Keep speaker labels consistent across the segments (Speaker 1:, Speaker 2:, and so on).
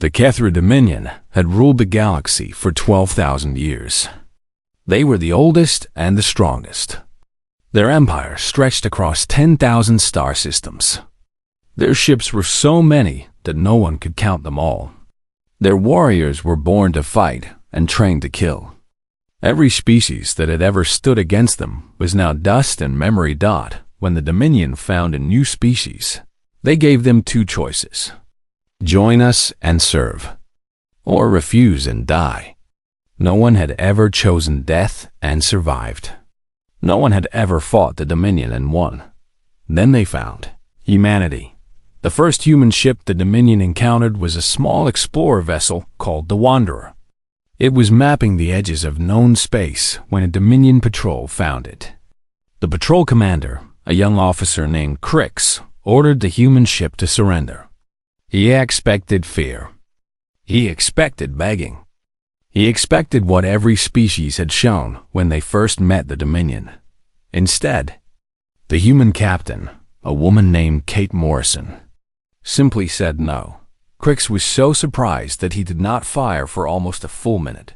Speaker 1: The Kethra Dominion had ruled the galaxy for 12,000 years. They were the oldest and the strongest. Their empire stretched across 10,000 star systems. Their ships were so many that no one could count them all. Their warriors were born to fight and trained to kill. Every species that had ever stood against them was now dust and memory. When the Dominion found a new species, they gave them two choices: join us and serve, or refuse and die. No one had ever chosen death and survived. No one had ever fought the Dominion and won. Then they found humanity. The first human ship the Dominion encountered was a small explorer vessel called the Wanderer. It was mapping the edges of known space when a Dominion patrol found it. The patrol commander, a young officer named Crix, ordered the human ship to surrender. He expected fear. He expected begging. He expected what every species had shown when they first met the Dominion. Instead, the human captain, a woman named Kate Morrison, simply said no. Crix was so surprised that he did not fire for almost a full minute.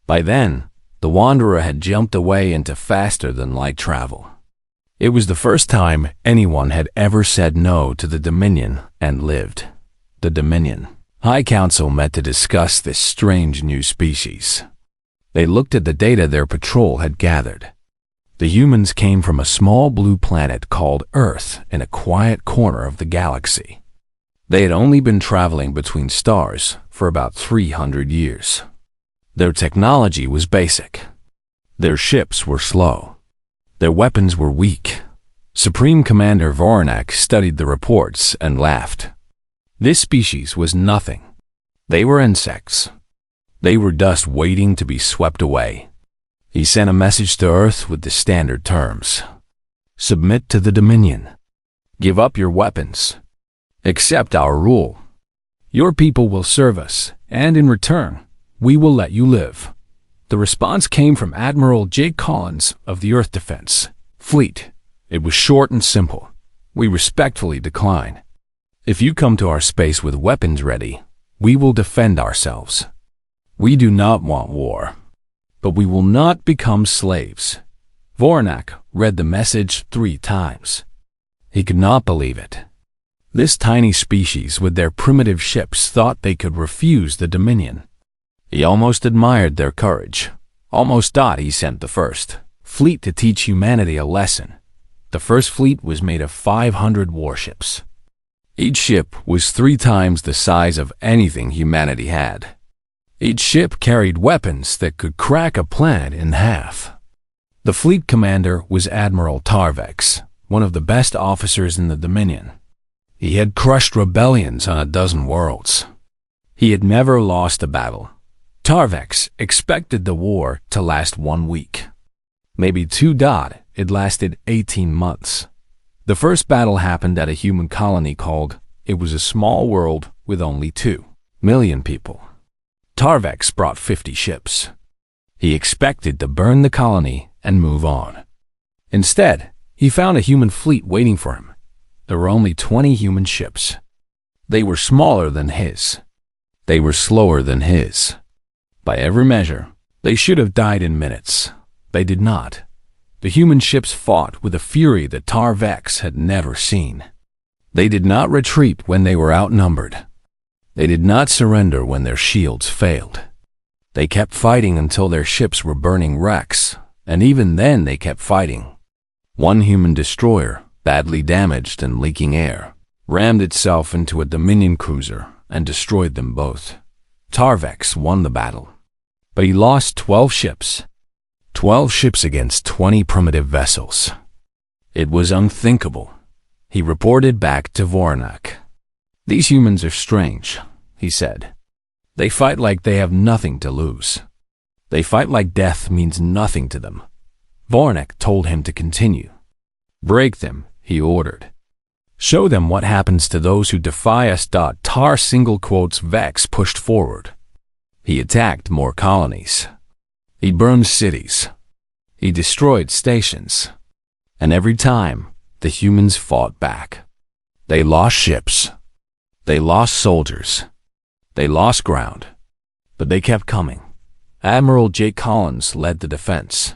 Speaker 1: By then, the Wanderer had jumped away into faster-than-light travel. It was the first time anyone had ever said no to the Dominion and lived. The Dominion High Council met to discuss this strange new species. They looked at the data their patrol had gathered. The humans came from a small blue planet called Earth in a quiet corner of the galaxy. They had only been traveling between stars for about 300 years. Their technology was basic. Their ships were slow. Their weapons were weak. Supreme Commander Voronak studied the reports and laughed. This species was nothing. They were insects. They were dust waiting to be swept away. He sent a message to Earth with the standard terms. Submit to the Dominion. Give up your weapons. Accept our rule. Your people will serve us, and in return, we will let you live. The response came from Admiral Jake Collins of the Earth Defense Fleet. It was short and simple. We respectfully decline. If you come to our space with weapons ready, we will defend ourselves. We do not want war, but we will not become slaves. Voronak read the message 3 times. He could not believe it. This tiny species with their primitive ships thought they could refuse the Dominion. He almost admired their courage. Almost thought he sent the first fleet to teach humanity a lesson. The first fleet was made of 500 warships. Each ship was 3 times the size of anything humanity had. Each ship carried weapons that could crack a planet in half. The fleet commander was Admiral Tarvex, one of the best officers in the Dominion. He had crushed rebellions on a dozen worlds. He had never lost a battle. Tarvex expected the war to last 1 week. Maybe 2. It lasted 18 months. The first battle happened at a human colony called It was a small world with only 2 million people. Tarvex brought 50 ships. He expected to burn the colony and move on. Instead, he found a human fleet waiting for him. There were only 20 human ships. They were smaller than his. They were slower than his. By every measure, they should have died in minutes. They did not. The human ships fought with a fury that Tarvex had never seen. They did not retreat when they were outnumbered. They did not surrender when their shields failed. They kept fighting until their ships were burning wrecks, and even then they kept fighting. One human destroyer, badly damaged and leaking air, rammed itself into a Dominion cruiser and destroyed them both. Tarvex won the battle, but he lost 12 ships. 12 ships against 20 primitive vessels. It was unthinkable. He reported back to Voronak. These humans are strange, he said. They fight like they have nothing to lose. They fight like death means nothing to them. Voronak told him to continue. Break them, he ordered. Show them what happens to those who defy us. Tar single quotes Vex pushed forward. He attacked more colonies. He burned cities. He destroyed stations. And every time, the humans fought back. They lost ships. They lost soldiers. They lost ground, but they kept coming. Admiral Jake Collins led the defense.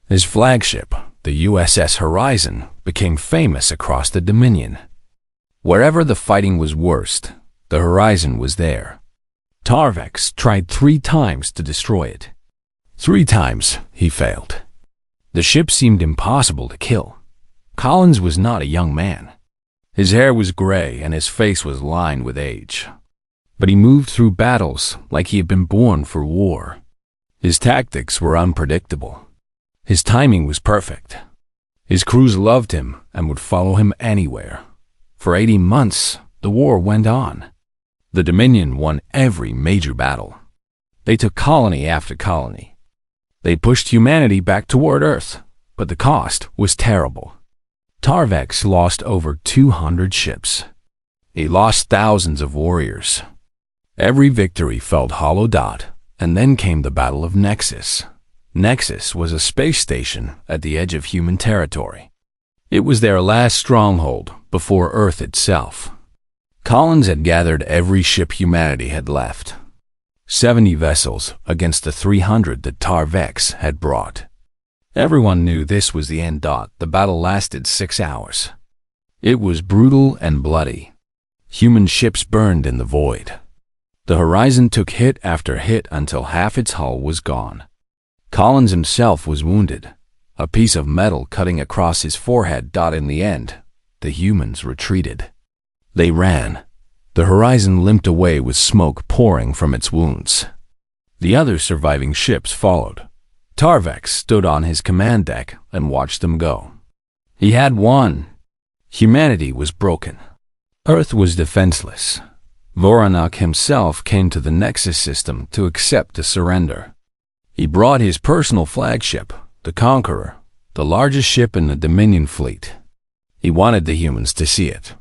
Speaker 1: His flagship, the USS Horizon, became famous across the Dominion. Wherever the fighting was worst, the Horizon was there. Tarvex tried 3 times to destroy it. 3 times he failed. The ship seemed impossible to kill. Collins was not a young man. His hair was gray and his face was lined with age. But he moved through battles like he had been born for war. His tactics were unpredictable. His timing was perfect. His crews loved him and would follow him anywhere. For 80 months, the war went on. The Dominion won every major battle. They took colony after colony. They pushed humanity back toward Earth, but the cost was terrible. Tarvex lost over 200 ships. He lost thousands of warriors. Every victory felt hollow. And then came the Battle of Nexus. Nexus was a space station at the edge of human territory. It was their last stronghold before Earth itself. Collins had gathered every ship humanity had left. 70 vessels against the 300 that Tarvex had brought. Everyone knew this was the end. The battle lasted 6 hours. It was brutal and bloody. Human ships burned in the void. The Horizon took hit after hit until half its hull was gone. Collins himself was wounded, a piece of metal cutting across his forehead. In the end, the humans retreated. They ran. The Horizon limped away with smoke pouring from its wounds. The other surviving ships followed. Tarvex stood on his command deck and watched them go. He had won. Humanity was broken. Earth was defenseless. Voronak himself came to the Nexus system to accept the surrender. He brought his personal flagship, the Conqueror, the largest ship in the Dominion fleet. He wanted the humans to see it.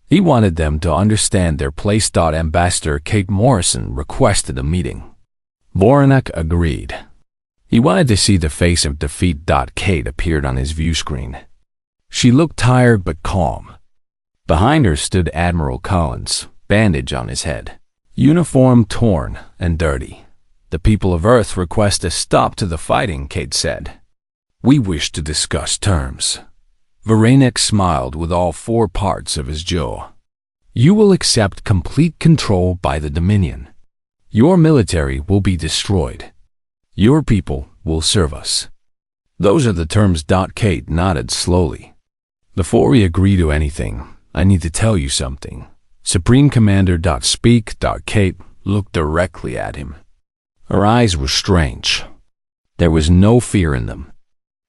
Speaker 1: He wanted them to understand their place. Ambassador Kate Morrison requested a meeting. Voronak agreed. He wanted to see the face of defeat. Kate appeared on his view screen. She looked tired but calm. Behind her stood Admiral Collins, bandage on his head, uniform torn and dirty. The people of Earth request a stop to the fighting, Kate said. We wish to discuss terms. Voronak smiled with all 4 parts of his jaw. You will accept complete control by the Dominion. Your military will be destroyed. Your people will serve us. Those are the terms. Kate nodded slowly. Before we agree to anything, I need to tell you something. Supreme Commander. Speak. Kate looked directly at him. Her eyes were strange. There was no fear in them.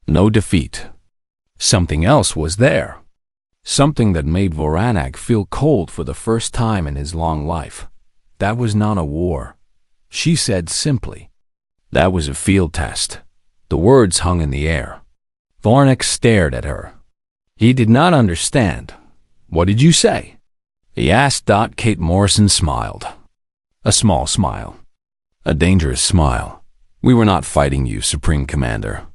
Speaker 1: No defeat. Something else was there. Something that made Voronak feel cold for the first time in his long life. That was not a war. She said simply. That was a field test. The words hung in the air. Voronak stared at her. He did not understand. What did you say? He asked. Kate Morrison smiled. A small smile. A dangerous smile. We were not fighting you, Supreme Commander.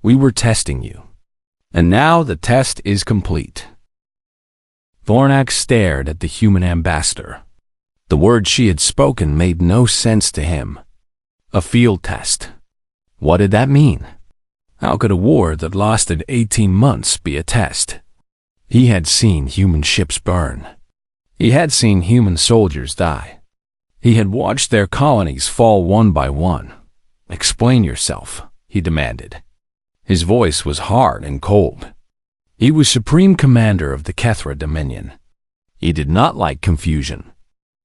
Speaker 1: We were testing you. And now the test is complete. Voronak stared at the human ambassador. The words she had spoken made no sense to him. A field test. What did that mean? How could a war that lasted 18 months be a test? He had seen human ships burn. He had seen human soldiers die. He had watched their colonies fall one by one. Explain yourself, he demanded. His voice was hard and cold. He was Supreme Commander of the Kethra Dominion. He did not like confusion.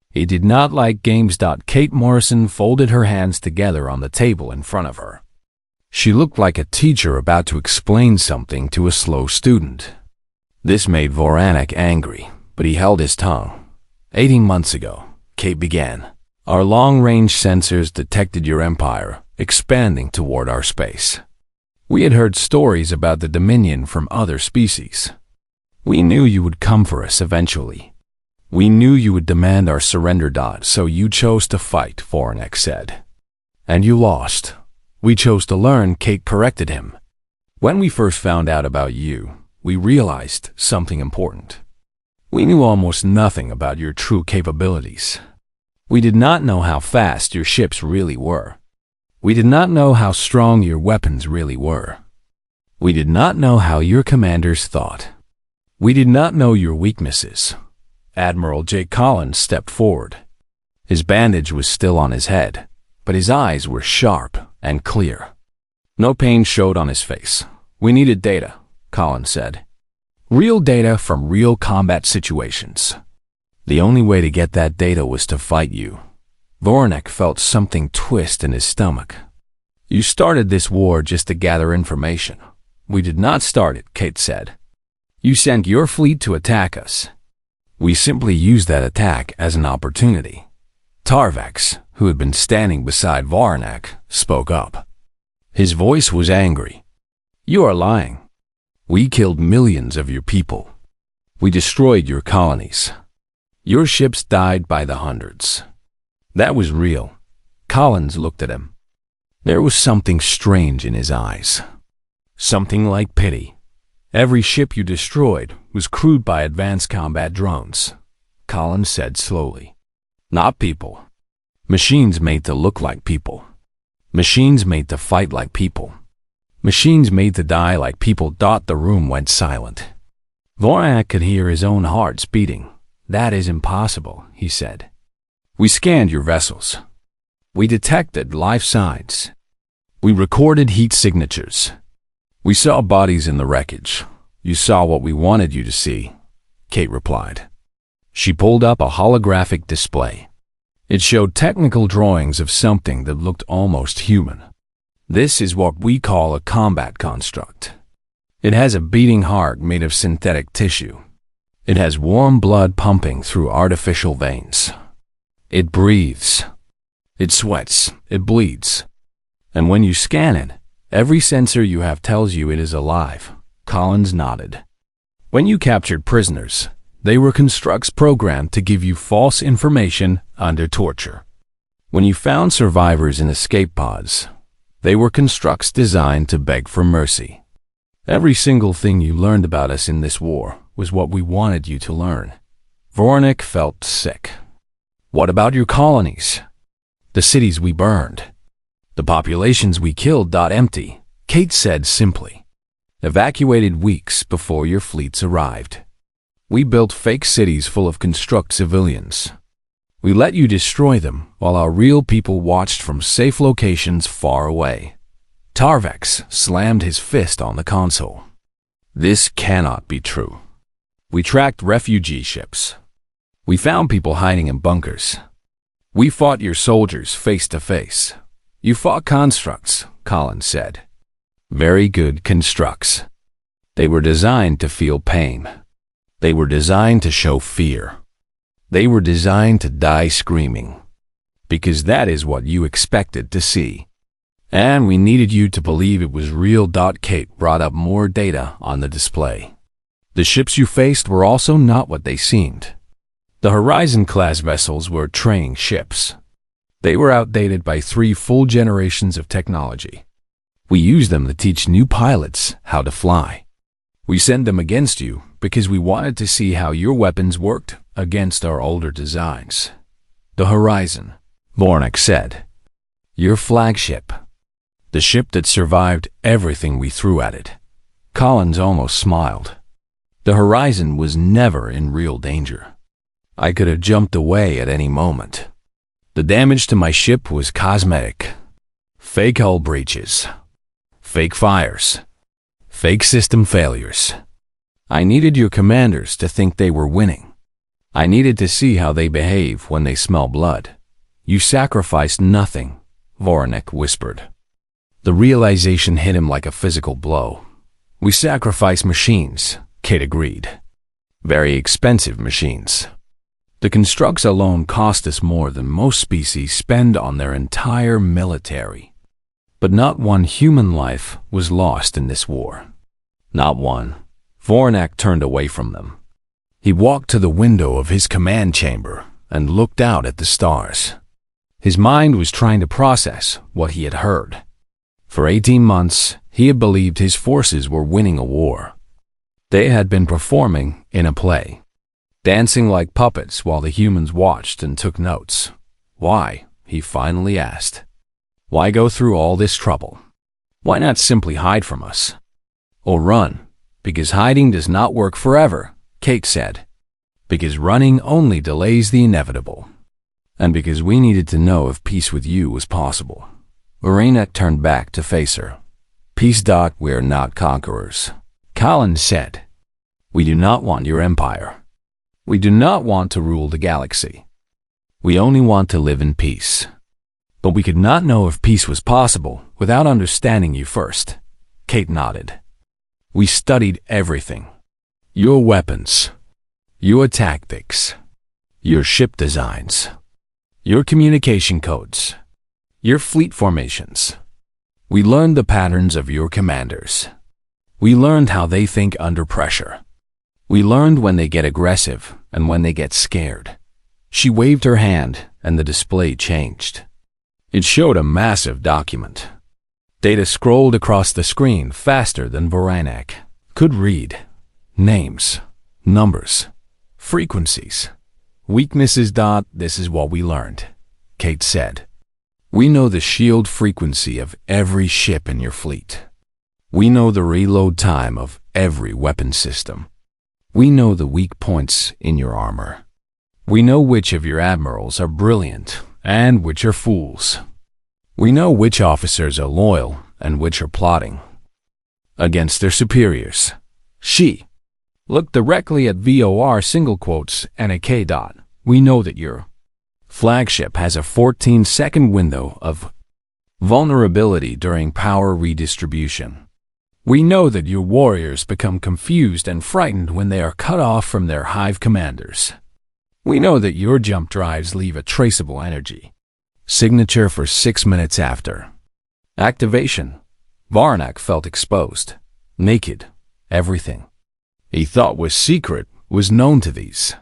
Speaker 1: He did not like games. Kate Morrison folded her hands together on the table in front of her. She looked like a teacher about to explain something to a slow student. This made Voronak angry, but he held his tongue. 18 months ago, Kate began. Our long-range sensors detected your empire expanding toward our space. We had heard stories about the Dominion from other species. We knew you would come for us eventually. We knew you would demand our surrender. So you chose to fight, Voronak said. And you lost. We chose to learn, Kate corrected him. When we first found out about you, we realized something important. We knew almost nothing about your true capabilities. We did not know how fast your ships really were. We did not know how strong your weapons really were. We did not know how your commanders thought. We did not know your weaknesses. Admiral J. Collins stepped forward. His bandage was still on his head, but his eyes were sharp and clear. No pain showed on his face. We needed data, Collins said. Real data from real combat situations. The only way to get that data was to fight you. Voronek felt something twist in his stomach. You started this war just to gather information. We did not start it, Kate said. You sent your fleet to attack us. We simply used that attack as an opportunity. Tarvax, who had been standing beside Voronek, spoke up. His voice was angry. You are lying. We killed millions of your people. We destroyed your colonies. Your ships died by the hundreds. That was real. Collins looked at him. There was something strange in his eyes. Something like pity. Every ship you destroyed was crewed by advanced combat drones, Collins said slowly. Not people. Machines made to look like people. Machines made to fight like people. Machines made to die like people. The room went silent. Voronek could hear his own heart beating. That is impossible, he said. We scanned your vessels. We detected life signs. We recorded heat signatures. We saw bodies in the wreckage. You saw what we wanted you to see, Kate replied. She pulled up a holographic display. It showed technical drawings of something that looked almost human. This is what we call a combat construct. It has a beating heart made of synthetic tissue. It has warm blood pumping through artificial veins. It breathes. It sweats. It bleeds. And when you scan it, every sensor you have tells you it is alive. Collins nodded. When you captured prisoners, they were constructs programmed to give you false information under torture. When you found survivors in escape pods, they were constructs designed to beg for mercy. Every single thing you learned about us in this war was what we wanted you to learn. Voronek felt sick. What about your colonies? The cities we burned? The populations we killed? Empty, Kate said simply. Evacuated weeks before your fleets arrived. We built fake cities full of construct civilians. We let you destroy them while our real people watched from safe locations far away. Tarvax slammed his fist on the console. This cannot be true. We tracked refugee ships. We found people hiding in bunkers. We fought your soldiers face to face. You fought constructs, Collins said. Very good constructs. They were designed to feel pain. They were designed to show fear. They were designed to die screaming. Because that is what you expected to see. And we needed you to believe it was real. Kate brought up more data on the display. The ships you faced were also not what they seemed. The Horizon-class vessels were training ships. They were outdated by 3 full generations of technology. We used them to teach new pilots how to fly. We sent them against you because we wanted to see how your weapons worked against our older designs. The Horizon, Voronek said. Your flagship. The ship that survived everything we threw at it. Collins almost smiled. The Horizon was never in real danger. I could have jumped away at any moment. The damage to my ship was cosmetic. Fake hull breaches. Fake fires. Fake system failures. I needed your commanders to think they were winning. I needed to see how they behave when they smell blood. You sacrificed nothing, Voronek whispered. The realization hit him like a physical blow. We sacrificed machines, Kate agreed. Very expensive machines. The constructs alone cost us more than most species spend on their entire military. But not one human life was lost in this war. Not one. Voronek turned away from them. He walked to the window of his command chamber and looked out at the stars. His mind was trying to process what he had heard. For 18 months, he had believed his forces were winning a war. They had been performing in a play, dancing like puppets while the humans watched and took notes. Why? He finally asked. Why go through all this trouble? Why not simply hide from us? Or run? Because hiding does not work forever, Kate said. Because running only delays the inevitable. And because we needed to know if peace with you was possible. Vorinek turned back to face her. Peace. We are not conquerors, Collins said. We do not want your empire. We do not want to rule the galaxy. We only want to live in peace. But we could not know if peace was possible without understanding you first. Kate nodded. We studied everything. Your weapons, your tactics, your ship designs, your communication codes, your fleet formations. We learned the patterns of your commanders. We learned how they think under pressure. We learned when they get aggressive and when they get scared. She waved her hand and the display changed. It showed a massive document. Data scrolled across the screen faster than Vorinek could read. Names, numbers, frequencies, weaknesses. This is what we learned, Kate said. We know the shield frequency of every ship in your fleet. We know the reload time of every weapon system. We know the weak points in your armor. We know which of your admirals are brilliant and which are fools. We know which officers are loyal and which are plotting against their superiors. She looked directly at VOR single quotes and a K. We know that your flagship has a 14-second window of vulnerability during power redistribution. We know that your warriors become confused and frightened when they are cut off from their hive commanders. We know that your jump drives leave a traceable energy signature for 6 minutes after activation. Vorinek felt exposed, naked. Everything he thought was secret was known to these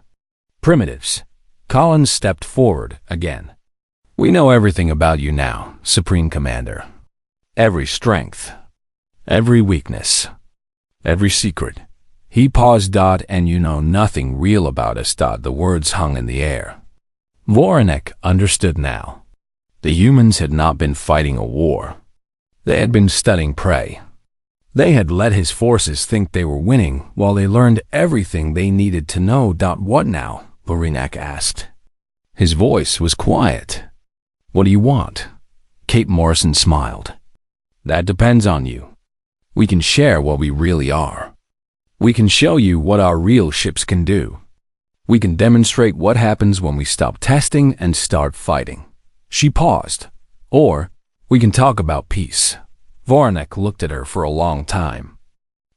Speaker 1: primitives. Collins stepped forward again. We know everything about you now, Supreme Commander. Every strength, every weakness, every secret. He paused. And you know nothing real about us. The words hung in the air. Vorinek understood now. The humans had not been fighting a war. They had been studying prey. They had let his forces think they were winning while they learned everything they needed to know. What now? Vorinek asked. His voice was quiet. What do you want? Kate Morrison smiled. That depends on you. We can share what we really are. We can show you what our real ships can do. We can demonstrate what happens when we stop testing and start fighting. She paused. Or we can talk about peace. Vorinek looked at her for a long time.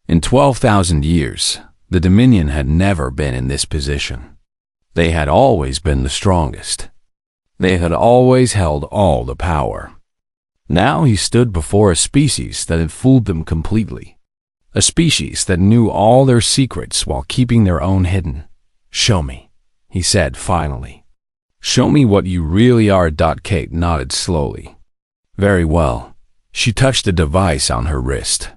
Speaker 1: In 12,000 years, the Dominion had never been in this position. They had always been the strongest. They had always held all the power. Now he stood before a species that had fooled them completely. A species that knew all their secrets while keeping their own hidden. Show me, he said finally. Show me what you really are. Kate nodded slowly. Very well. She touched a device on her wrist.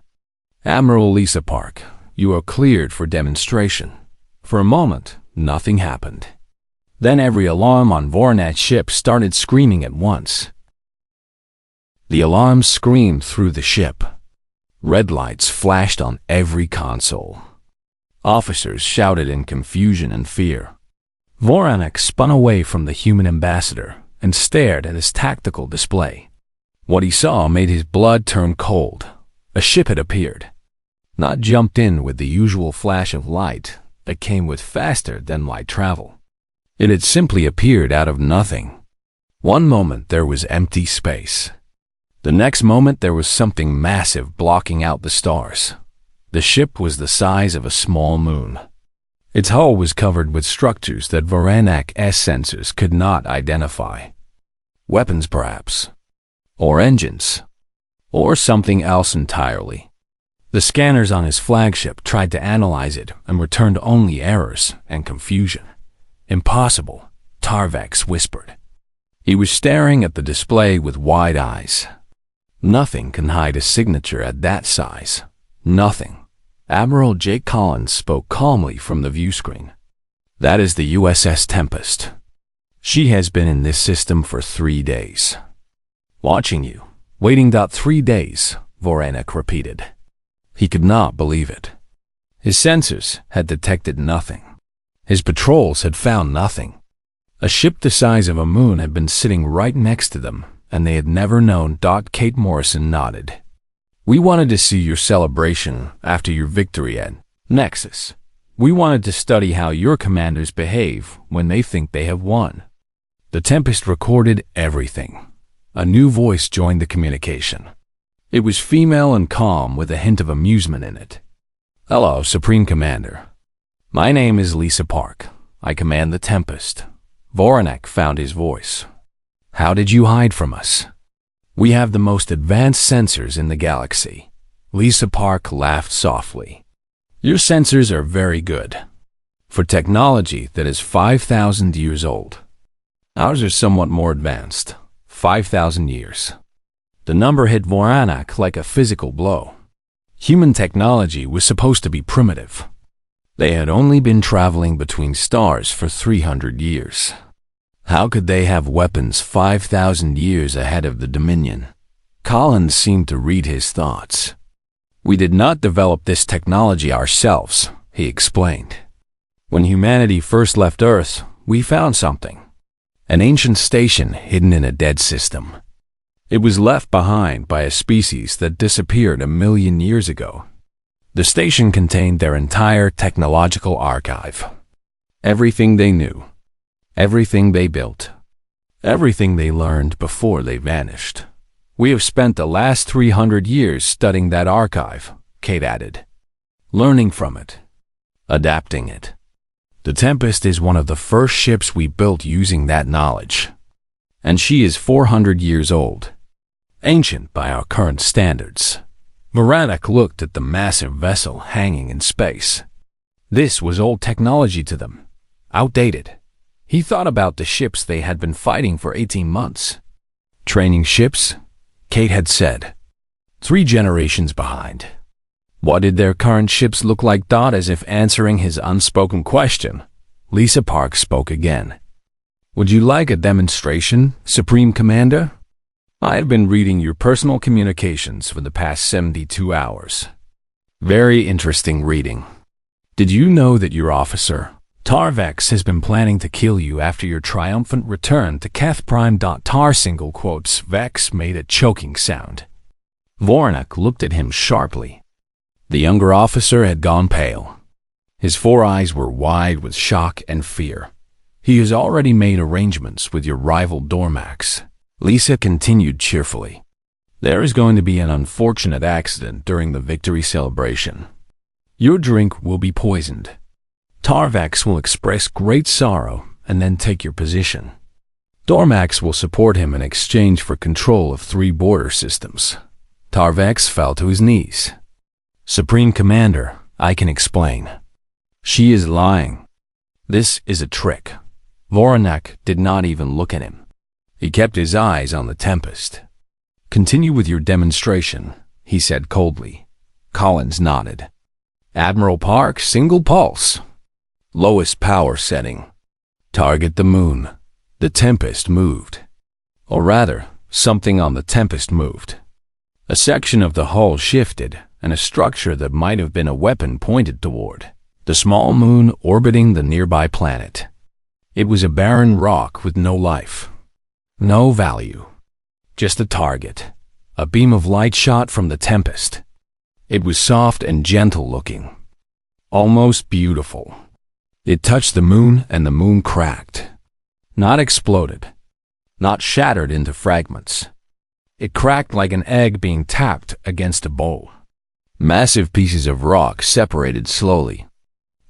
Speaker 1: Admiral Lisa Park, you are cleared for demonstration. For a moment, nothing happened. Then every alarm on Voronek's ship started screaming at once. The alarms screamed through the ship. Red lights flashed on every console. Officers shouted in confusion and fear. Vorinek spun away from the human ambassador and stared at his tactical display. What he saw made his blood turn cold. A ship had appeared. Not jumped in with the usual flash of light that came with faster-than-light travel. It had simply appeared out of nothing. One moment there was empty space. The next moment there was something massive blocking out the stars. The ship was the size of a small moon. Its hull was covered with structures that Voronek's sensors could not identify. Weapons, perhaps. Or engines. Or something else entirely. The scanners on his flagship tried to analyze it and returned only errors and confusion. Impossible, Tarvex whispered. He was staring at the display with wide eyes. Nothing can hide a signature at that size. Nothing. Admiral Jake Collins spoke calmly from the viewscreen. That is the USS Tempest. She has been in this system for 3 days. Watching you. Waiting. 3 days, Voranek repeated. He could not believe it. His sensors had detected nothing. His patrols had found nothing. A ship the size of a moon had been sitting right next to them, and they had never known. Kate Morrison nodded. We wanted to see your celebration after your victory at Nexus. We wanted to study how your commanders behave when they think they have won. The Tempest recorded everything. A new voice joined the communication. It was female and calm with a hint of amusement in it. Hello, Supreme Commander. My name is Lisa Park. I command the Tempest. Voranek found his voice. How did you hide from us? We have the most advanced sensors in the galaxy. Lisa Park laughed softly. Your sensors are very good. For technology that is 5,000 years old. Ours are somewhat more advanced. 5,000 years. The number hit Voranek like a physical blow. Human technology was supposed to be primitive. They had only been traveling between stars for 300 years. How could they have weapons 5,000 years ahead of the Dominion? Collins seemed to read his thoughts. We did not develop this technology ourselves, he explained. When humanity first left Earth, we found something. An ancient station hidden in a dead system. It was left behind by a species that disappeared 1 million years ago. The station contained their entire technological archive. Everything they knew. Everything they built. Everything they learned before they vanished. We have spent the last 300 years studying that archive, Kate added. Learning from it. Adapting it. The Tempest is one of the first ships we built using that knowledge. And she is 400 years old. Ancient by our current standards. Voranek looked at the massive vessel hanging in space. This was old technology to them. Outdated. He thought about the ships they had been fighting for 18 months. Training ships, Kate had said. 3 generations behind. What did their current ships look like? As if answering his unspoken question, Lisa Park spoke again. Would you like a demonstration, Supreme Commander? I have been reading your personal communications for the past 72 hours. Very interesting reading. Did you know that your officer, Tarvex, has been planning to kill you after your triumphant return to Keth Prime. Tar single quotes Vex made a choking sound. Voranek looked at him sharply. The younger officer had gone pale. His 4 eyes were wide with shock and fear. He has already made arrangements with your rival Dormax. Lisa continued cheerfully. There is going to be an unfortunate accident during the victory celebration. Your drink will be poisoned. Tarvex will express great sorrow and then take your position. Dormax will support him in exchange for control of 3 border systems. Tarvex fell to his knees. Supreme Commander, I can explain. She is lying. This is a trick. Voranek did not even look at him. He kept his eyes on the Tempest. Continue with your demonstration, he said coldly. Collins nodded. Admiral Park, single pulse. Lowest power setting. Target the moon. The Tempest moved. Or rather, something on the Tempest moved. A section of the hull shifted, and a structure that might have been a weapon pointed toward the small moon orbiting the nearby planet. It was a barren rock with no life. No value. Just a target. A beam of light shot from the Tempest. It was soft and gentle looking. Almost beautiful. It touched the moon and the moon cracked. Not exploded. Not shattered into fragments. It cracked like an egg being tapped against a bowl. Massive pieces of rock separated slowly.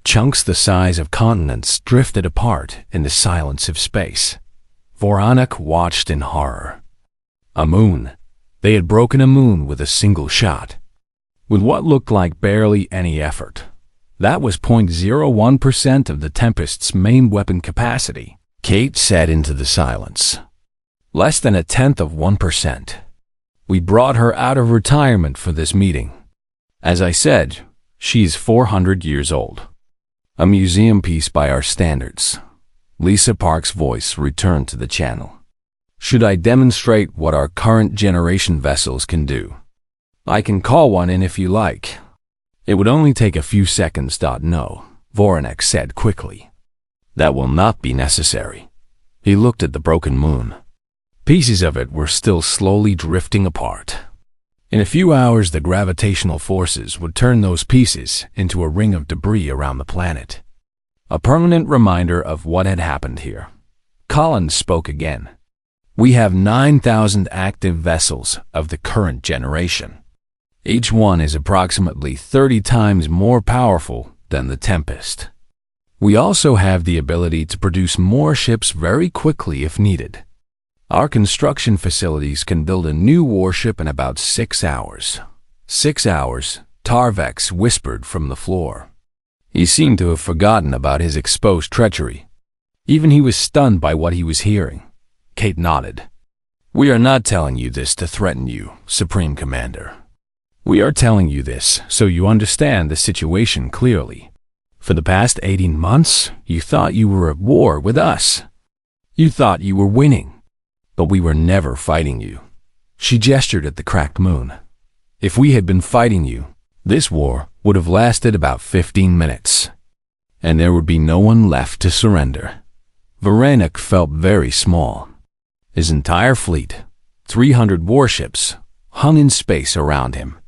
Speaker 1: Chunks the size of continents drifted apart in the silence of space. Voranek watched in horror. A moon. They had broken a moon with a single shot. With what looked like barely any effort. That was 0.01% of the Tempest's main weapon capacity. Kate said into the silence. Less than 0.1%. We brought her out of retirement for this meeting. As I said, she's 400 years old. A museum piece by our standards. Lisa Park's voice returned to the channel. Should I demonstrate what our current generation vessels can do? I can call one in if you like. It would only take a few seconds. No, Voronek said quickly. That will not be necessary. He looked at the broken moon. Pieces of it were still slowly drifting apart. In a few hours, the gravitational forces would turn those pieces into a ring of debris around the planet. A permanent reminder of what had happened here. Collins spoke again. We have 9,000 active vessels of the current generation. Each one is approximately 30 times more powerful than the Tempest. We also have the ability to produce more ships very quickly if needed. Our construction facilities can build a new warship in about 6 hours. 6 hours, Tarvex whispered from the floor. He seemed to have forgotten about his exposed treachery. Even he was stunned by what he was hearing. Kate nodded. We are not telling you this to threaten you, Supreme Commander. We are telling you this so you understand the situation clearly. For the past 18 months, you thought you were at war with us. You thought you were winning. But we were never fighting you. She gestured at the cracked moon. If we had been fighting you, this war would have lasted about 15 minutes. And there would be no one left to surrender. Voronek felt very small. His entire fleet, 300 warships, hung in space around him.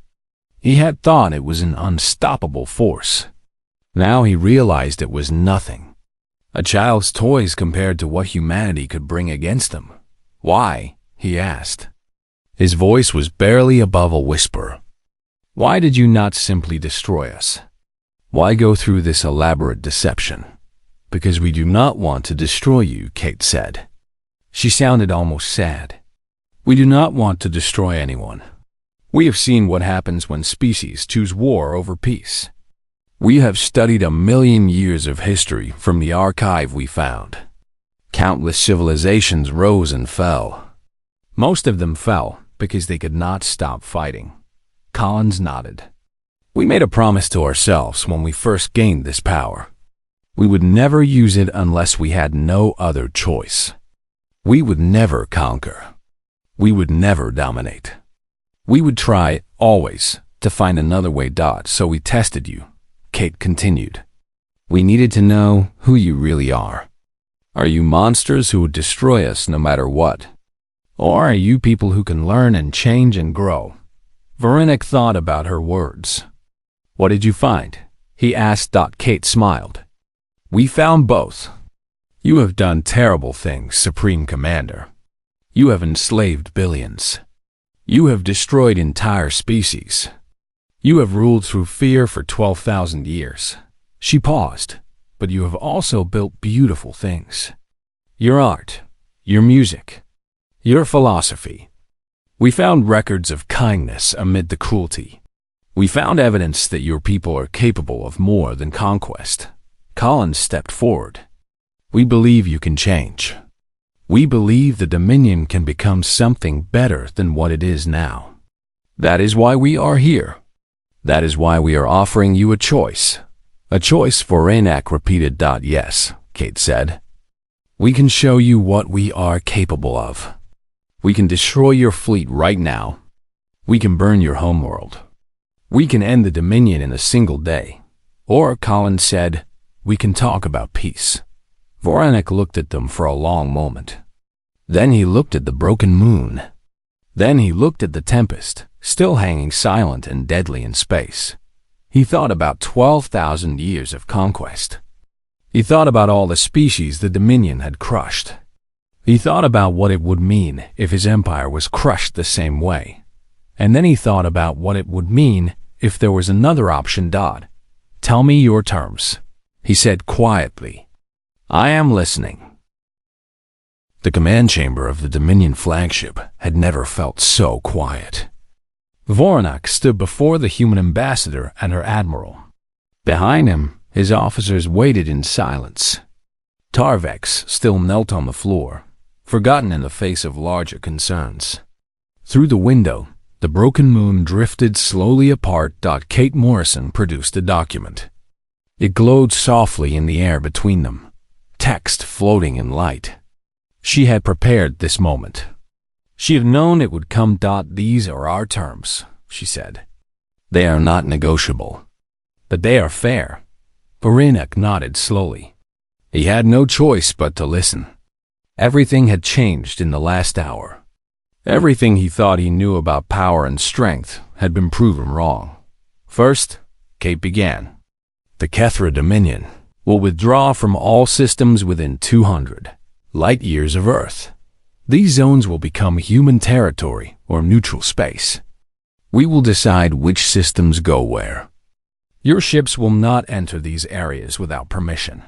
Speaker 1: He had thought it was an unstoppable force. Now he realized it was nothing. A child's toys compared to what humanity could bring against them. Why? He asked. His voice was barely above a whisper. Why did you not simply destroy us? Why go through this elaborate deception? Because we do not want to destroy you, Kate said. She sounded almost sad. We do not want to destroy anyone. We have seen what happens when species choose war over peace. We have studied 1,000,000 years of history from the archive we found. Countless civilizations rose and fell. Most of them fell because they could not stop fighting. Collins nodded. We made a promise to ourselves when we first gained this power. We would never use it unless we had no other choice. We would never conquer. We would never dominate. We would try, always, to find another way. So we tested you, Kate continued. We needed to know who you really are. Are you monsters who would destroy us no matter what? Or are you people who can learn and change and grow? Voronek thought about her words. What did you find? He asked. Kate smiled. We found both. You have done terrible things, Supreme Commander. You have enslaved billions. You have destroyed entire species. You have ruled through fear for 12,000 years. She paused. But you have also built beautiful things. Your art, your music, your philosophy. We found records of kindness amid the cruelty. We found evidence that your people are capable of more than conquest. Collins stepped forward. We believe you can change. We believe the Dominion can become something better than what it is now. That is why we are here. That is why we are offering you a choice. A choice. Voronek repeated. Yes, Kate said. We can show you what we are capable of. We can destroy your fleet right now. We can burn your homeworld. We can end the Dominion in a single day. Or, Collins said, we can talk about peace. Voronek looked at them for a long moment. Then he looked at the broken moon. Then he looked at the Tempest, still hanging silent and deadly in space. He thought about 12,000 years of conquest. He thought about all the species the Dominion had crushed. He thought about what it would mean if his empire was crushed the same way. And then he thought about what it would mean if there was another option. Tell me your terms, he said quietly. I am listening. The command chamber of the Dominion flagship had never felt so quiet. Voronek stood before the human ambassador and her admiral. Behind him, his officers waited in silence. Tarvex still knelt on the floor, forgotten in the face of larger concerns. Through the window, the broken moon drifted slowly apart. Kate Morrison produced a document. It glowed softly in the air between them. text floating in light. She had prepared this moment. She had known it would come. These are our terms, she said. They are not negotiable. But they are fair. Voronek nodded slowly. He had no choice but to listen. Everything had changed in the last hour. Everything he thought he knew about power and strength had been proven wrong. First, Kate began. The Kethra Dominion will withdraw from all systems within 200 light-years of Earth. These zones will become human territory or neutral space. We will decide which systems go where. Your ships will not enter these areas without permission.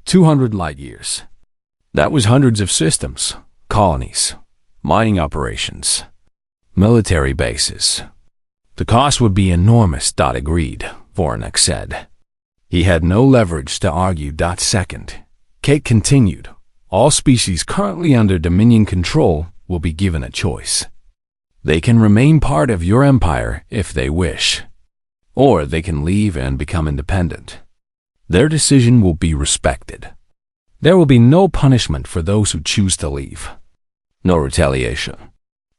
Speaker 1: 200 light-years. That was hundreds of systems, colonies, mining operations, military bases. The cost would be enormous. Agreed, Voronek said. He had no leverage to argue. Second, Kate continued. All species currently under Dominion control will be given a choice. They can remain part of your empire if they wish, or they can leave and become independent. Their decision will be respected. There will be no punishment for those who choose to leave. No retaliation.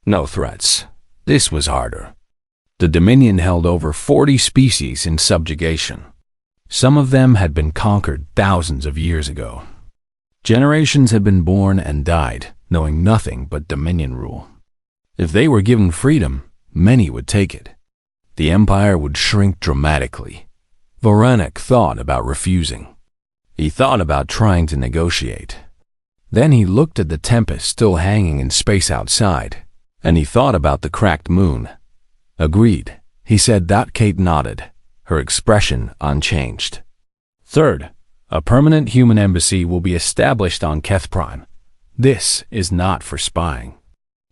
Speaker 1: No threats. This was harder. The Dominion held over 40 species in subjugation. Some of them had been conquered thousands of years ago. Generations had been born and died, knowing nothing but Dominion rule. If they were given freedom, many would take it. The empire would shrink dramatically. Voronek thought about refusing. He thought about trying to negotiate. Then he looked at the tempest still hanging in space outside, and he thought about the cracked moon. Agreed, he said. Kate nodded, her expression unchanged. Third, a permanent human embassy will be established on Keth Prime. This is not for spying.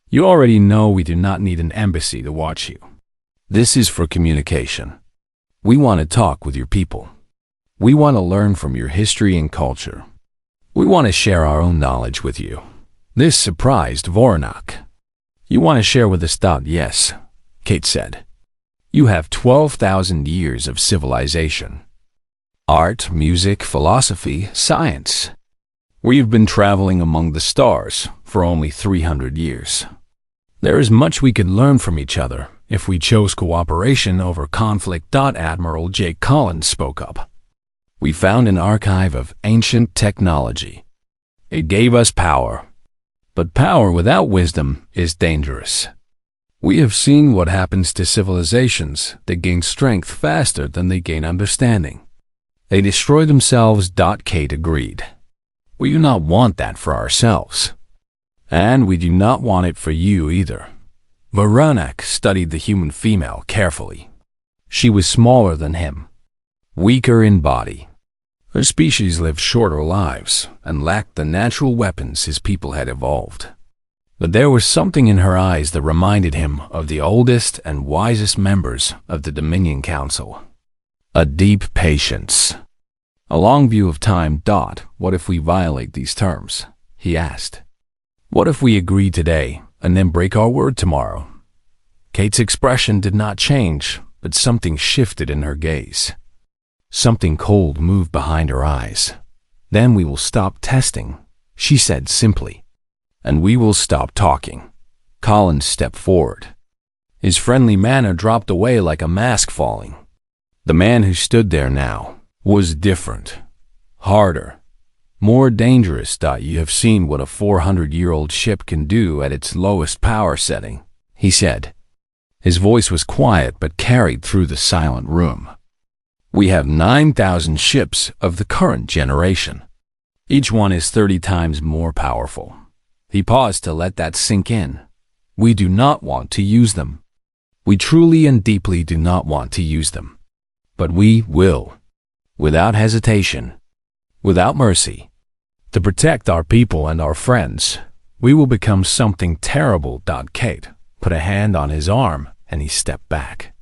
Speaker 1: You already know we do not need an embassy to watch you. This is for communication. We want to talk with your people. We want to learn from your history and culture. We want to share our own knowledge with you. This surprised Voronek. You want to share with us? Yes, Kate said. You have 12,000 years of civilization. Art, music, philosophy, science. We've been traveling among the stars for only 300 years. There is much we could learn from each other if we chose cooperation over conflict. Admiral Jake Collins spoke up. We found an archive of ancient technology. It gave us power. But power without wisdom is dangerous. We have seen what happens to civilizations that gain strength faster than they gain understanding. They destroy themselves. Kate agreed. We do not want that for ourselves. And we do not want it for you either. Voronek studied the human female carefully. She was smaller than him, weaker in body. Her species lived shorter lives and lacked the natural weapons his people had evolved. But there was something in her eyes that reminded him of the oldest and wisest members of the Dominion Council. A deep patience. A long view of time. What if we violate these terms? He asked. What if we agree today and then break our word tomorrow? Kate's expression did not change, but something shifted in her gaze. Something cold moved behind her eyes. Then we will stop testing, she said simply. And we will stop talking. Collins stepped forward. His friendly manner dropped away like a mask falling. The man who stood there now was different, harder, more dangerous. You have seen what a 400-year-old ship can do at its lowest power setting, he said. His voice was quiet but carried through the silent room. We have 9,000 ships of the current generation. Each one is 30 times more powerful. He paused to let that sink in. We do not want to use them. We truly and deeply do not want to use them. But we will, without hesitation, without mercy. To protect our people and our friends, we will become something terrible. Kate put a hand on his arm and he stepped back.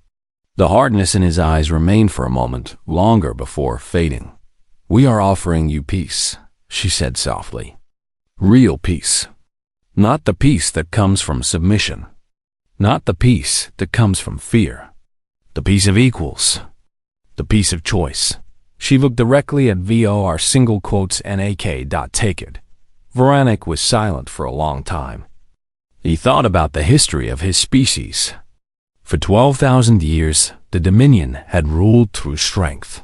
Speaker 1: The hardness in his eyes remained for a moment longer before fading. We are offering you peace, she said softly. Real peace. Not the peace that comes from submission. Not the peace that comes from fear. The peace of equals. The peace of choice. She looked directly at VOR single quotes NAK. Take it. Veranek was silent for a long time. He thought about the history of his species. For 12,000 years, the Dominion had ruled through strength.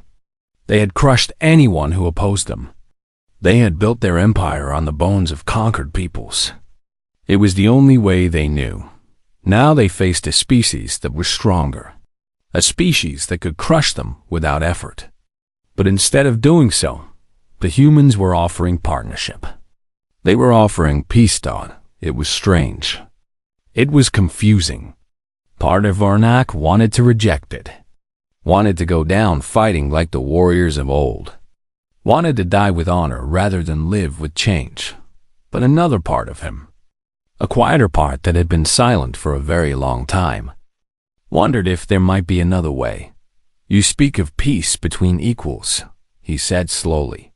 Speaker 1: They had crushed anyone who opposed them. They had built their empire on the bones of conquered peoples. It was the only way they knew. Now they faced a species that was stronger, a species that could crush them without effort. But instead of doing so, the humans were offering partnership. They were offering peace. It was strange. It was confusing. Part of Varnak wanted to reject it, wanted to go down fighting like the warriors of old, wanted to die with honor rather than live with change. But another part of him, a quieter part that had been silent for a very long time, wondered if there might be another way. You speak of peace between equals, he said slowly.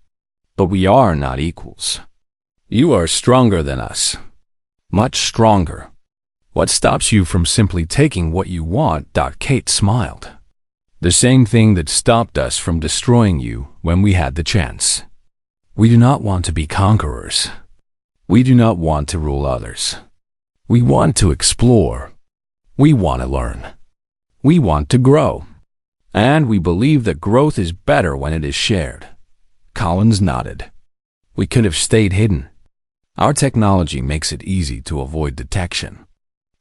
Speaker 1: But we are not equals. You are stronger than us. Much stronger. What stops you from simply taking what you want? Kate smiled. The same thing that stopped us from destroying you when we had the chance. We do not want to be conquerors. We do not want to rule others. We want to explore. We want to learn. We want to grow. And we believe that growth is better when it is shared. Collins nodded. We could have stayed hidden. Our technology makes it easy to avoid detection.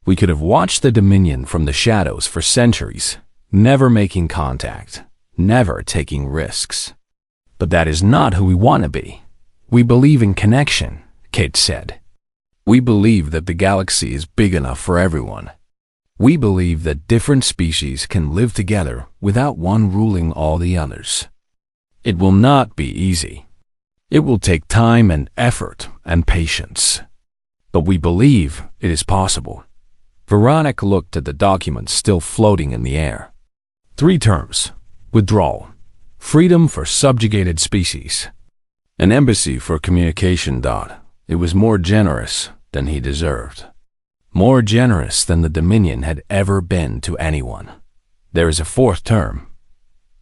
Speaker 1: We could have watched the Dominion from the shadows for centuries, never making contact, never taking risks. But that is not who we want to be. We believe in connection, Kate said. We believe that the galaxy is big enough for everyone. We believe that different species can live together without one ruling all the others. It will not be easy. It will take time and effort and patience. But we believe it is possible. Veronica looked at the documents still floating in the air. 3 terms: withdrawal, freedom for subjugated species, an embassy for communication. It was more generous than he deserved. More generous than the Dominion had ever been to anyone. There is a 4th term,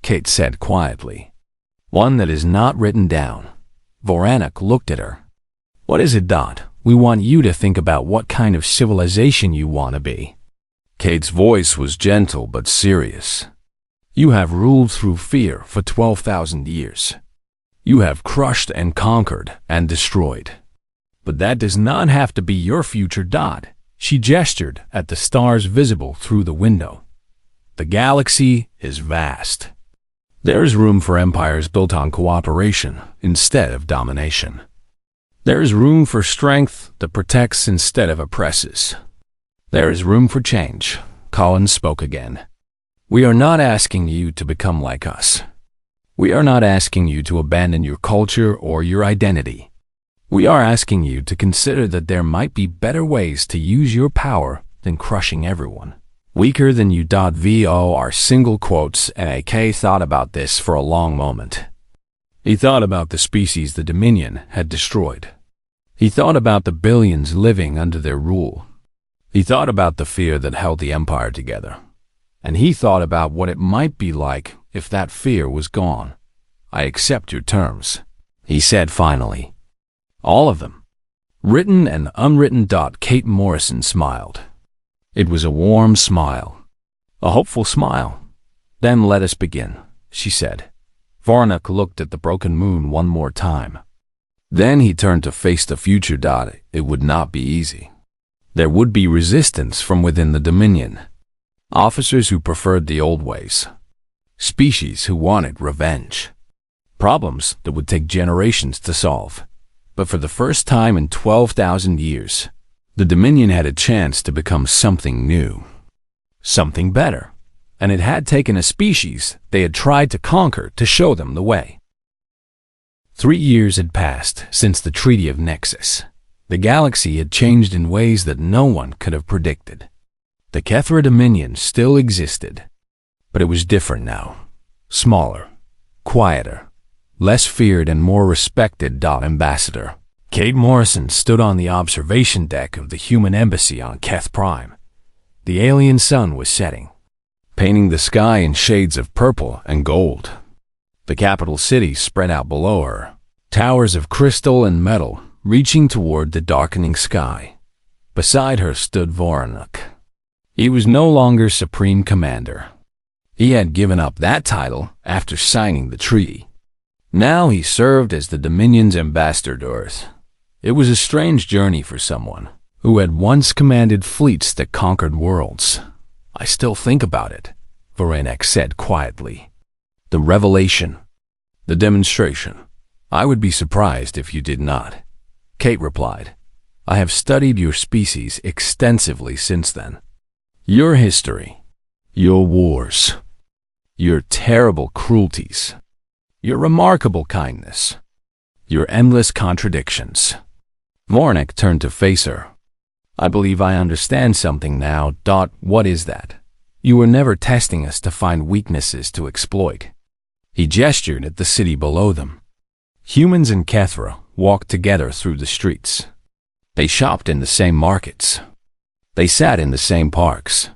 Speaker 1: Kate said quietly. One that is not written down. Veranek looked at her. What is it? We want you to think about what kind of civilization you want to be. Kate's voice was gentle but serious. You have ruled through fear for 12,000 years. You have crushed and conquered and destroyed. But that does not have to be your future. She gestured at the stars visible through the window. The galaxy is vast. There is room for empires built on cooperation instead of domination. There is room for strength that protects instead of oppresses. There is room for change. Collins spoke again. We are not asking you to become like us. We are not asking you to abandon your culture or your identity. We are asking you to consider that there might be better ways to use your power than crushing everyone. Weaker than you. VOR single quotes NAK thought about this for a long moment. He thought about the species the Dominion had destroyed. He thought about the billions living under their rule. He thought about the fear that held the empire together. And he thought about what it might be like if that fear was gone. I accept your terms, he said finally. All of them. Written and unwritten. Kate Morrison smiled. It was a warm smile, a hopeful smile. Then let us begin, she said. Varnak looked at the broken moon one more time. Then he turned to face the future. It would not be easy. There would be resistance from within the Dominion. Officers who preferred the old ways. Species who wanted revenge. Problems that would take generations to solve. But for the first time in 12,000 years, the Dominion had a chance to become something new. Something better. And it had taken a species they had tried to conquer to show them the way. 3 years had passed since the Treaty of Nexus. The galaxy had changed in ways that no one could have predicted. The Kethra Dominion still existed, but it was different now. Smaller, quieter, less feared and more respected. Ambassador Kate Morrison stood on the observation deck of the human embassy on Keth Prime. The alien sun was setting, painting the sky in shades of purple and gold. The capital city spread out below her, towers of crystal and metal reaching toward the darkening sky. Beside her stood Voronek. He was no longer Supreme Commander. He had given up that title after signing the treaty. Now he served as the Dominion's ambassador to Earth. It was a strange journey for someone who had once commanded fleets that conquered worlds. "I still think about it," Voronek said quietly. "The revelation, the demonstration. I would be surprised if you did not," Kate replied. "I have studied your species extensively since then. Your history, your wars, your terrible cruelties, your remarkable kindness, your endless contradictions." Voronek turned to face her. "I believe I understand something now. What is that? You were never testing us to find weaknesses to exploit." He gestured at the city below them. Humans and Kethra walked together through the streets. They shopped in the same markets. They sat in the same parks.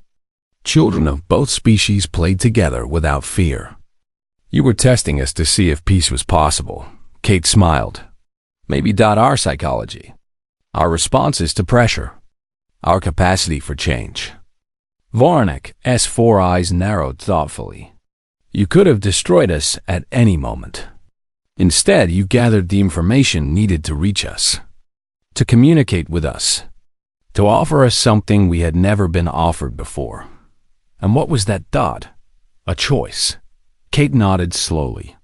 Speaker 1: Children of both species played together without fear. "You were testing us to see if peace was possible," Kate smiled. "Maybe our psychology, our responses to pressure, our capacity for change." Voronek's four eyes narrowed thoughtfully. "You could have destroyed us at any moment. Instead, you gathered the information needed to reach us, to communicate with us, to offer us something we had never been offered before. And what was that? A choice." Kate nodded slowly.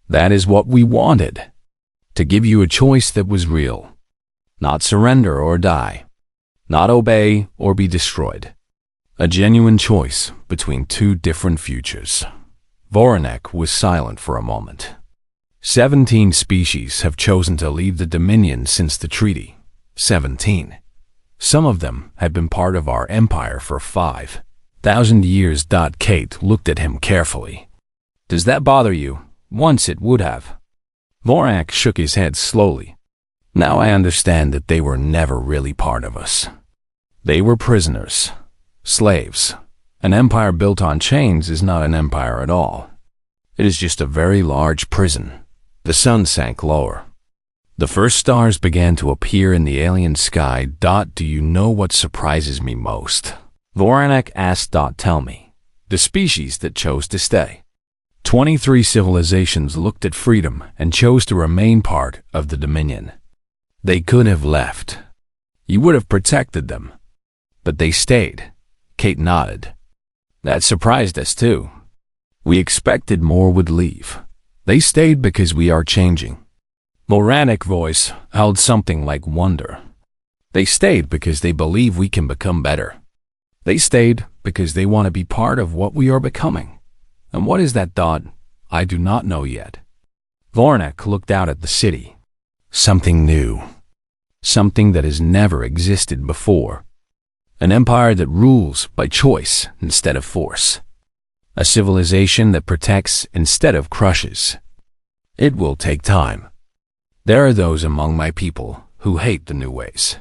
Speaker 1: "That is what we wanted. To give you a choice that was real. Not surrender or die. Not obey or be destroyed. A genuine choice between two different futures." Voronek was silent for a moment. 17 species have chosen to leave the Dominion since the treaty. 17. Some of them have been part of our empire for 5,000 years. Kate looked at him carefully. "Does that bother you? Once it would have." Voronek shook his head slowly. "Now I understand that they were never really part of us. They were prisoners, slaves. An empire built on chains is not an empire at all. It is just a very large prison." The sun sank lower. The first stars began to appear in the alien sky. "Do you know what surprises me most?" Voronek asked. "Tell me." "The species that chose to stay. 23 civilizations looked at freedom and chose to remain part of the Dominion. They could have left. You would have protected them. But they stayed." Kate nodded. "That surprised us too. We expected more would leave. They stayed because we are changing." Voronek's voice held something like wonder. "They stayed because they believe we can become better. They stayed because they want to be part of what we are becoming. And what is that? I do not know yet." Voronek looked out at the city. "Something new. Something that has never existed before. An empire that rules by choice instead of force. A civilization that protects instead of crushes. It will take time. There are those among my people who hate the new ways,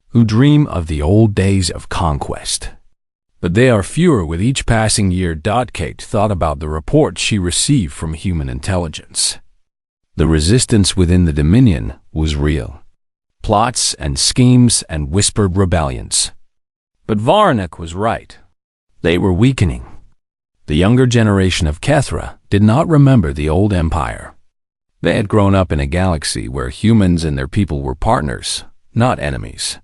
Speaker 1: who dream of the old days of conquest. But they are fewer with each passing year." Kate thought about the reports she received from human intelligence. The resistance within the Dominion was real. Plots and schemes and whispered rebellions. But Voronek was right. They were weakening. The younger generation of Kethra did not remember the old empire. They had grown up in a galaxy where humans and their people were partners, not enemies.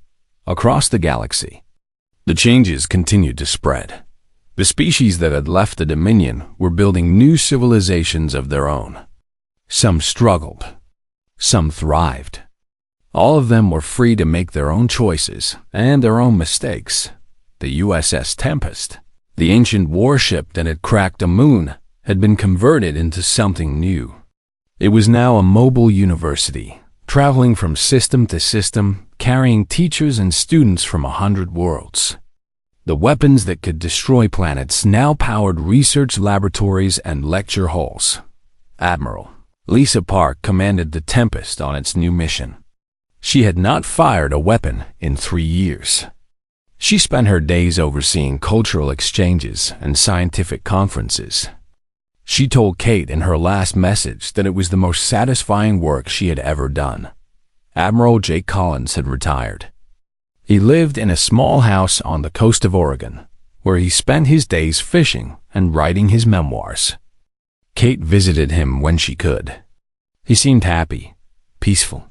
Speaker 1: Across the galaxy, the changes continued to spread. The species that had left the Dominion were building new civilizations of their own. Some struggled. Some thrived. All of them were free to make their own choices and their own mistakes. The USS Tempest, the ancient warship that had cracked a moon, had been converted into something new. It was now a mobile university, traveling from system to system, carrying teachers and students from 100 worlds. The weapons that could destroy planets now powered research laboratories and lecture halls. Admiral Lisa Park commanded the Tempest on its new mission. She had not fired a weapon in 3 years. She spent her days overseeing cultural exchanges and scientific conferences. She told Kate in her last message that it was the most satisfying work she had ever done. Admiral Jake Collins had retired. He lived in a small house on the coast of Oregon, where he spent his days fishing and writing his memoirs. Kate visited him when she could. He seemed happy, peaceful,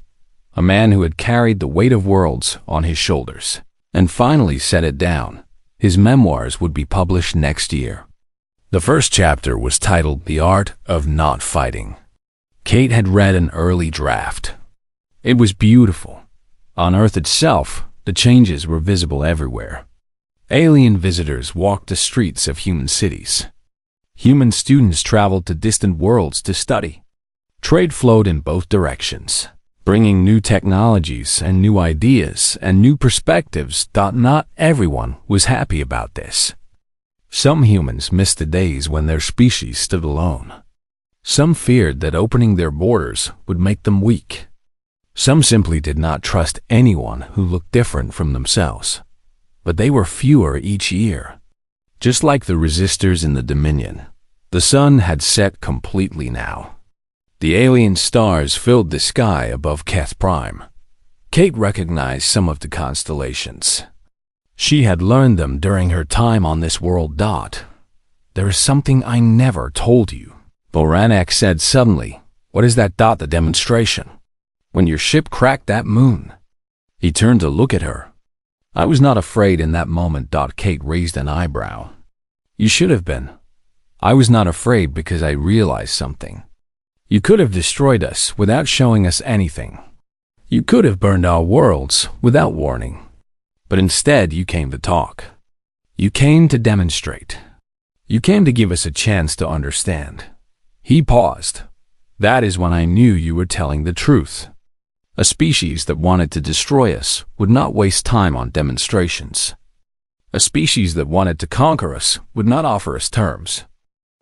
Speaker 1: a man who had carried the weight of worlds on his shoulders, and finally set it down. His memoirs would be published next year. The first chapter was titled The Art of Not Fighting. Kate had read an early draft. It was beautiful. On Earth itself, the changes were visible everywhere. Alien visitors walked the streets of human cities. Human students traveled to distant worlds to study. Trade flowed in both directions, bringing new technologies and new ideas and new perspectives. Not everyone was happy about this. Some humans missed the days when their species stood alone. Some feared that opening their borders would make them weak. Some simply did not trust anyone who looked different from themselves. But they were fewer each year. Just like the resistors in the Dominion, the sun had set completely now. The alien stars filled the sky above Keth Prime. Kate recognized some of the constellations. She had learned them during her time on this world. There is something I never told you, Voranek said suddenly. What is that? The demonstration. When your ship cracked that moon. He turned to look at her. I was not afraid in that moment. Kate raised an eyebrow. You should have been. I was not afraid because I realized something. You could have destroyed us without showing us anything. You could have burned our worlds without warning. But instead you came to talk. You came to demonstrate. You came to give us a chance to understand. He paused. That is when I knew you were telling the truth. A species that wanted to destroy us would not waste time on demonstrations. A species that wanted to conquer us would not offer us terms.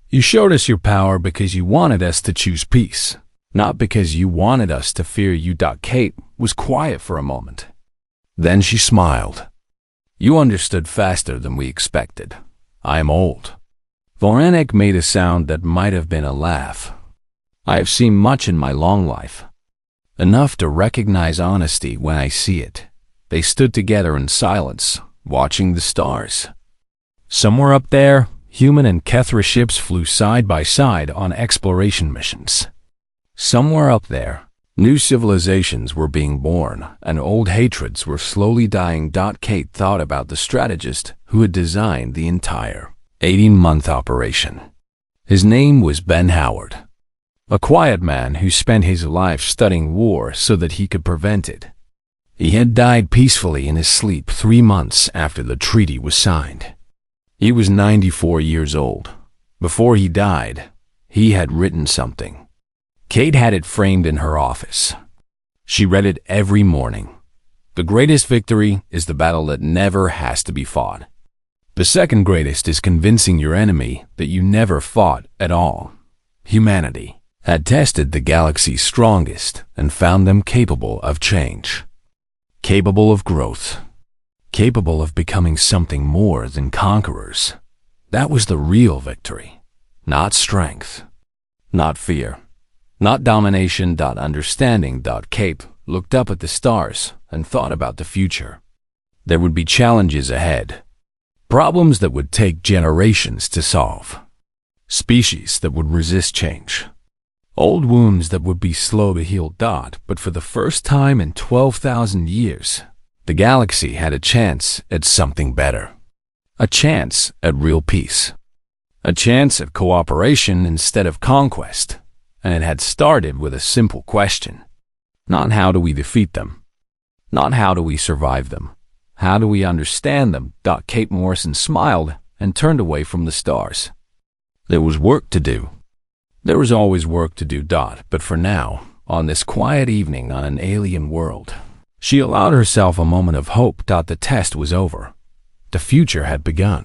Speaker 1: You showed us your power because you wanted us to choose peace, not because you wanted us to fear you. Kate was quiet for a moment. Then she smiled. You understood faster than we expected. I am old. Voranek made a sound that might have been a laugh. I have seen much in my long life. Enough to recognize honesty when I see it. They stood together in silence, watching the stars. Somewhere up there, human and Kethra ships flew side by side on exploration missions. Somewhere up there, new civilizations were being born, and old hatreds were slowly dying. Kate thought about the strategist who had designed the entire 18-month operation. His name was Ben Howard. A quiet man who spent his life studying war so that he could prevent it. He had died peacefully in his sleep 3 months after the treaty was signed. He was 94 years old. Before he died, he had written something. Kate had it framed in her office. She read it every morning. The greatest victory is the battle that never has to be fought. The second greatest is convincing your enemy that you never fought at all. Humanity had tested the galaxy's strongest and found them capable of change, capable of growth, capable of becoming something more than conquerors. That was the real victory, not strength, not fear, not domination. Understanding. Kate looked up at the stars and thought about the future. There would be challenges ahead, problems that would take generations to solve, species that would resist change, old wounds that would be slow to heal. But for the first time in 12,000 years, the galaxy had a chance at something better. A chance at real peace. A chance at cooperation instead of conquest. And it had started with a simple question. Not how do we defeat them? Not how do we survive them? How do we understand them? Kate Morrison smiled and turned away from the stars. There was work to do. There was always work to do. But for now, on this quiet evening on an alien world, she allowed herself a moment of hope. The test was over. The future had begun.